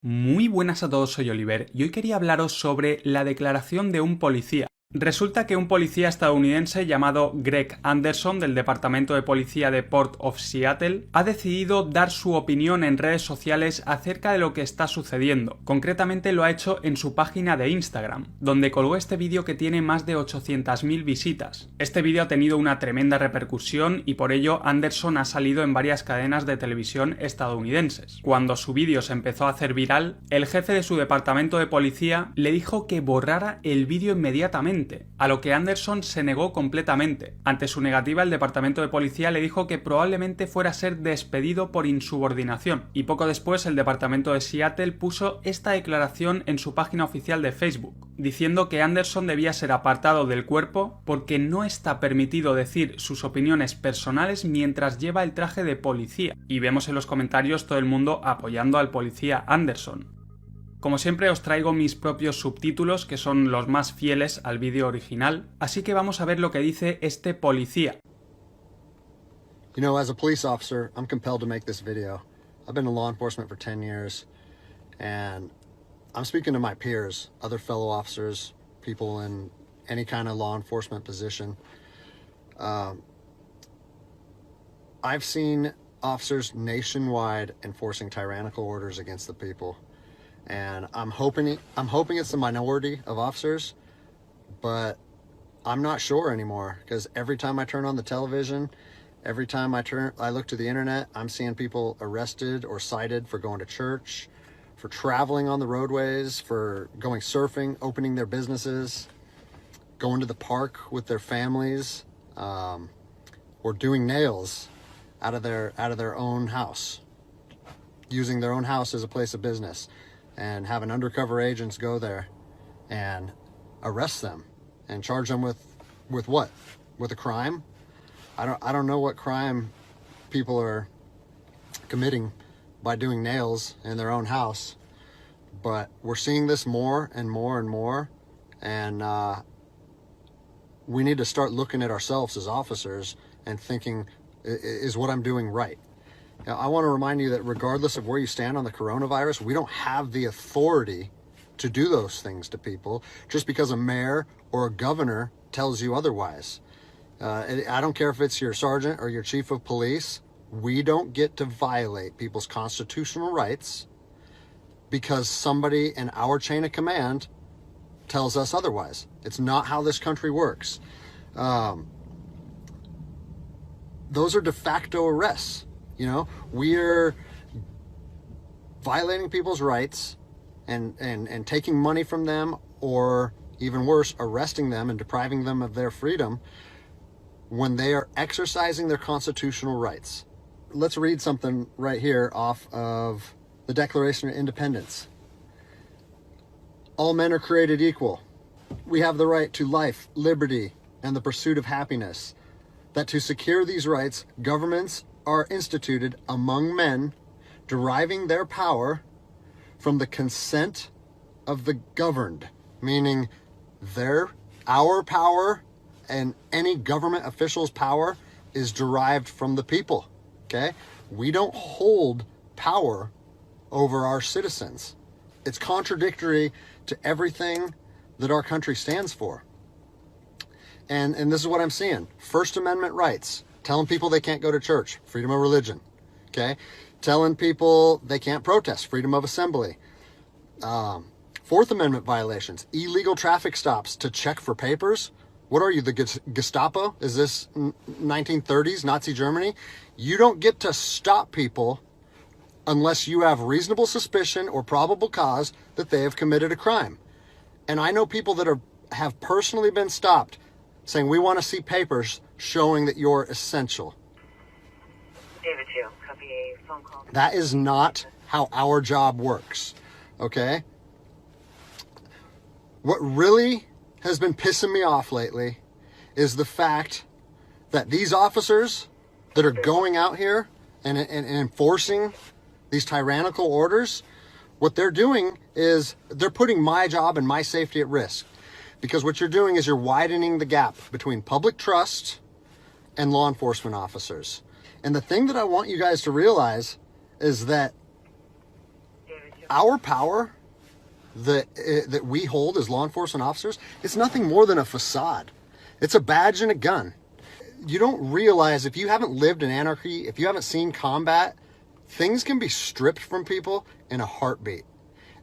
Muy buenas a todos, soy Oliver y hoy quería hablaros sobre la declaración de un policía. Resulta que un policía estadounidense llamado Greg Anderson del Departamento de Policía de Port of Seattle ha decidido dar su opinión en redes sociales acerca de lo que está sucediendo. Concretamente lo ha hecho en su página de Instagram, donde colgó este vídeo que tiene más de 800.000 visitas. Este vídeo ha tenido una tremenda repercusión y por ello Anderson ha salido en varias cadenas de televisión estadounidenses. Cuando su vídeo se empezó a hacer viral, el jefe de su departamento de policía le dijo que borrara el vídeo inmediatamente, a lo que Anderson se negó completamente. Ante su negativa, el departamento de policía le dijo que probablemente fuera a ser despedido por insubordinación, y poco después el departamento de Seattle puso esta declaración en su página oficial de Facebook, diciendo que Anderson debía ser apartado del cuerpo porque no está permitido decir sus opiniones personales mientras lleva el traje de policía. Y vemos en los comentarios todo el mundo apoyando al policía Anderson. Como siempre os traigo mis propios subtítulos, que son los más fieles al vídeo original, así que vamos a ver lo que dice este policía. You know, as a police officer, I'm compelled to make this video. I've been in law enforcement for 10 years, and I'm speaking to my peers, other fellow officers, people in any kind of law enforcement position. I've seen officers nationwide enforcing tyrannical orders against the people. And I'm hoping it's the minority of officers, but I'm not sure anymore, because every time I turn on the television, every time I look to the internet, I'm seeing people arrested or cited for going to church, for traveling on the roadways, for going surfing, opening their businesses, going to the park with their families, or doing nails out of their own house, using their own house as a place of business, and having undercover agents go there and arrest them and charge them with what? With a crime? I don't know what crime people are committing by doing nails in their own house, but we're seeing this more and more and more, and we need to start looking at ourselves as officers and thinking, is what I'm doing right? Now, I want to remind you that regardless of where you stand on the coronavirus, we don't have the authority to do those things to people just because a mayor or a governor tells you otherwise. I don't care if it's your sergeant or your chief of police. We don't get to violate people's constitutional rights because somebody in our chain of command tells us otherwise. It's not how this country works. Those are de facto arrests. You know, we're violating people's rights and taking money from them, or even worse, arresting them and depriving them of their freedom when they are exercising their constitutional rights. Let's read something right here off of the Declaration of Independence. All men are created equal. We have the right to life, liberty, and the pursuit of happiness. That to secure these rights, governments are instituted among men, deriving their power from the consent of the governed, meaning our power and any government official's power is derived from the people. Okay? We don't hold power over our citizens. It's contradictory to everything that our country stands for. And this is what I'm seeing. First Amendment rights, telling people they can't go to church, freedom of religion, okay? Telling people they can't protest, freedom of assembly. Fourth Amendment violations, illegal traffic stops to check for papers. What are you, the Gestapo? Is this 1930s Nazi Germany? You don't get to stop people unless you have reasonable suspicion or probable cause that they have committed a crime. And I know people that have personally been stopped saying, we want to see papers showing that you're essential. David 2, copy a phone call. That is not how our job works, okay? What really has been pissing me off lately is the fact that these officers that are going out here and enforcing these tyrannical orders, what they're doing is they're putting my job and my safety at risk. Because what you're doing is you're widening the gap between public trust and law enforcement officers. And the thing that I want you guys to realize is that our power that we hold as law enforcement officers, it's nothing more than a facade. It's a badge and a gun. You don't realize, if you haven't lived in anarchy, if you haven't seen combat, things can be stripped from people in a heartbeat.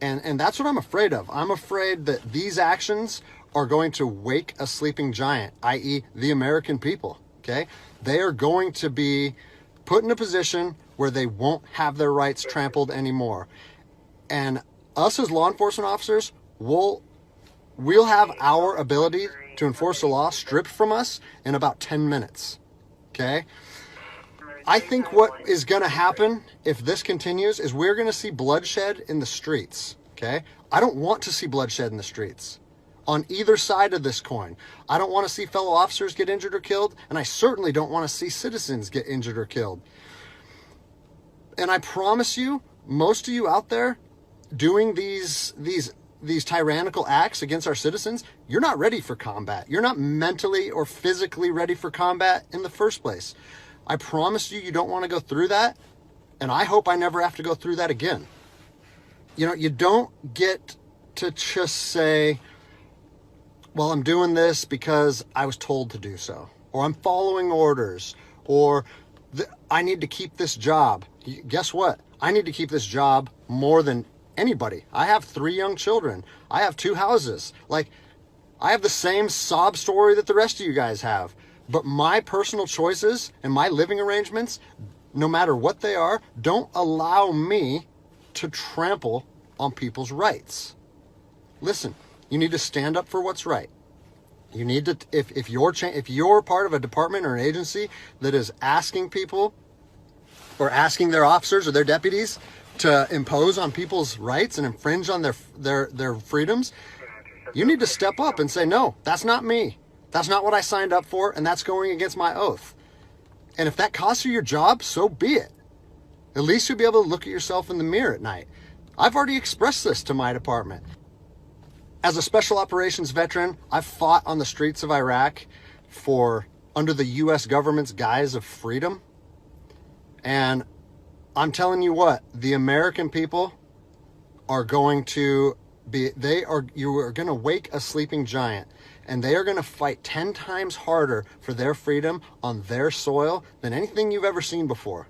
And that's what I'm afraid of. I'm afraid that these actions are going to wake a sleeping giant, i.e. the American people, okay? They are going to be put in a position where they won't have their rights trampled anymore. And us as law enforcement officers, we'll have our ability to enforce the law stripped from us in about 10 minutes, okay? I think what is going to happen if this continues is we're going to see bloodshed in the streets, okay? I don't want to see bloodshed in the streets on either side of this coin. I don't want to see fellow officers get injured or killed, and I certainly don't want to see citizens get injured or killed. And I promise you, most of you out there doing these tyrannical acts against our citizens, you're not ready for combat. You're not mentally or physically ready for combat in the first place. I promise you, you don't want to go through that, and I hope I never have to go through that again. You know, you don't get to just say, well, I'm doing this because I was told to do so, or I'm following orders, or I need to keep this job. Guess what? I need to keep this job more than anybody. I have 3 young children. I have 2 houses. Like, I have the same sob story that the rest of you guys have. But my personal choices and my living arrangements, no matter what they are, don't allow me to trample on people's rights. Listen, you need to stand up for what's right. You need to, if you're part of a department or an agency that is asking people or asking their officers or their deputies to impose on people's rights and infringe on their freedoms, you need to step up and say, no, that's not me. That's not what I signed up for, and that's going against my oath. And if that costs you your job, so be it. At least you'll be able to look at yourself in the mirror at night. I've already expressed this to my department. As a special operations veteran, I've fought on the streets of Iraq under the U.S. government's guise of freedom. And I'm telling you what, the American people are going to you are going to wake a sleeping giant, and they are going to fight 10 times harder for their freedom on their soil than anything you've ever seen before.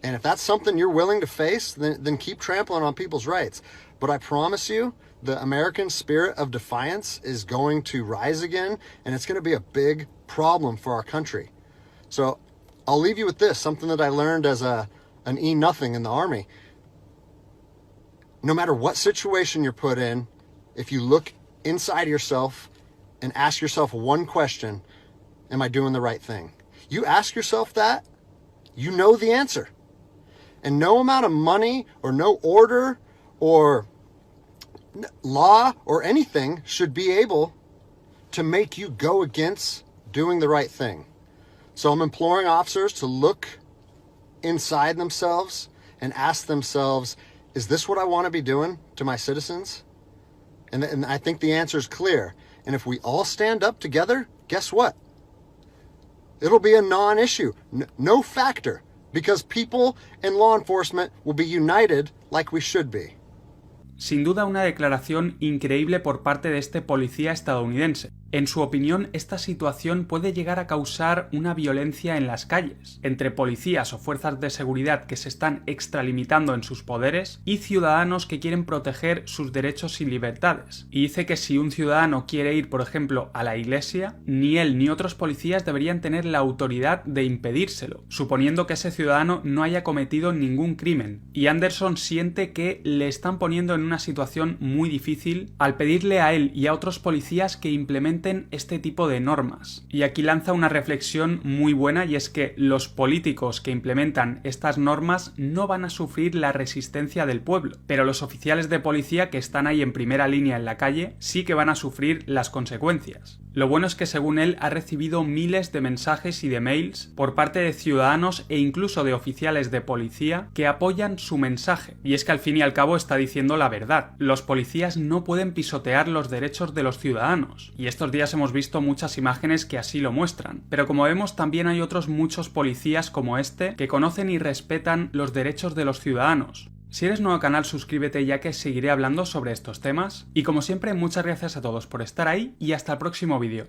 And if that's something you're willing to face, then keep trampling on people's rights. But I promise you, the American spirit of defiance is going to rise again, and it's going to be a big problem for our country. So I'll leave you with this, something that I learned as an E-nothing in the Army. No matter what situation you're put in, if you look inside yourself and ask yourself one question, am I doing the right thing? You ask yourself that, you know the answer. And no amount of money or no order or law or anything should be able to make you go against doing the right thing. So I'm imploring officers to look inside themselves and ask themselves, is this what I want to be doing to my citizens? And I think the answer is clear. And if we all stand up together, guess what? It'll be a non-issue, no factor, because people and law enforcement will be united like we should be. Sin duda una declaración increíble por parte de este policía estadounidense. En su opinión, esta situación puede llegar a causar una violencia en las calles, entre policías o fuerzas de seguridad que se están extralimitando en sus poderes y ciudadanos que quieren proteger sus derechos y libertades. Y dice que si un ciudadano quiere ir, por ejemplo, a la iglesia, ni él ni otros policías deberían tener la autoridad de impedírselo, suponiendo que ese ciudadano no haya cometido ningún crimen. Y Anderson siente que le están poniendo en una situación muy difícil al pedirle a él y a otros policías que implementen este tipo de normas. Y aquí lanza una reflexión muy buena, y es que los políticos que implementan estas normas no van a sufrir la resistencia del pueblo, pero los oficiales de policía que están ahí en primera línea en la calle sí que van a sufrir las consecuencias. Lo bueno es que, según él, ha recibido miles de mensajes y de mails por parte de ciudadanos e incluso de oficiales de policía que apoyan su mensaje. Y es que al fin y al cabo está diciendo la verdad. Los policías no pueden pisotear los derechos de los ciudadanos. Y estos días hemos visto muchas imágenes que así lo muestran. Pero como vemos, también hay otros muchos policías como este que conocen y respetan los derechos de los ciudadanos. Si eres nuevo al canal, suscríbete ya que seguiré hablando sobre estos temas. Y como siempre, muchas gracias a todos por estar ahí y hasta el próximo vídeo.